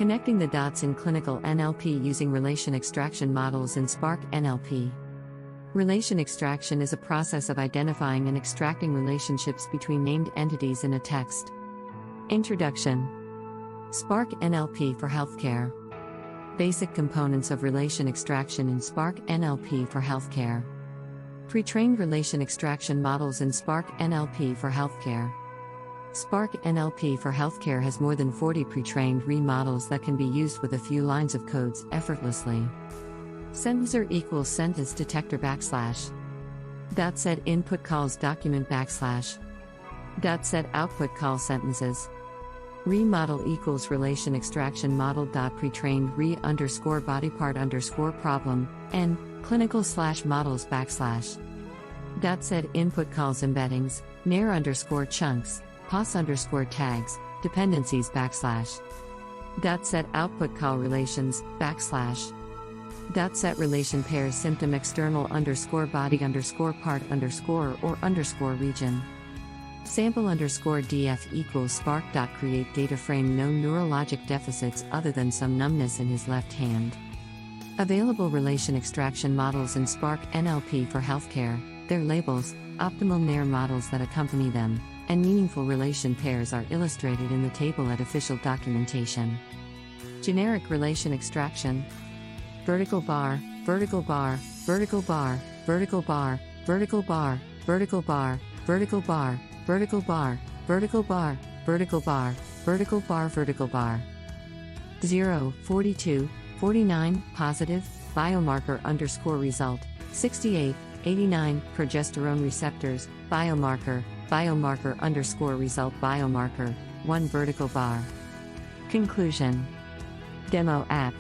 Connecting the dots in clinical NLP using relation extraction models in Spark NLP. Relation extraction is a process of identifying and extracting relationships between named entities in a text. Introduction. Spark NLP for healthcare. Basic components of relation extraction in Spark NLP for healthcare. Pre-trained relation extraction models in Spark NLP for healthcare. Spark NLP for healthcare has more than 40 pre-trained models that can be used with a few lines of codes effortlessly. Sentencer equals sentence detector /. Dot set input calls document /. Dot set output calls sentences. Model equals relation extraction model dot pre-trained underscore body part underscore problem and clinical / models /. Dot set input calls embeddings, nar underscore chunks, pos underscore tags, dependencies /. Dot set output call relations /. Dot set relation pairs symptom external underscore body underscore part underscore or underscore region. Sample underscore df equals spark dot create data frame no neurologic deficits other than some numbness in his left hand. Available relation extraction models in Spark NLP for healthcare, their labels, optimal NAR models that accompany them, and meaningful relation pairs are illustrated in the table at official documentation. Generic relation extraction. Vertical bar, vertical bar, vertical bar, vertical bar, vertical bar, vertical bar, vertical bar, vertical bar, vertical bar, vertical bar, vertical bar, vertical bar. 0, 42, 49, positive, biomarker underscore result, 68, 89, progesterone receptors, biomarker, biomarker underscore result biomarker, 1 vertical bar. Conclusion. Demo app.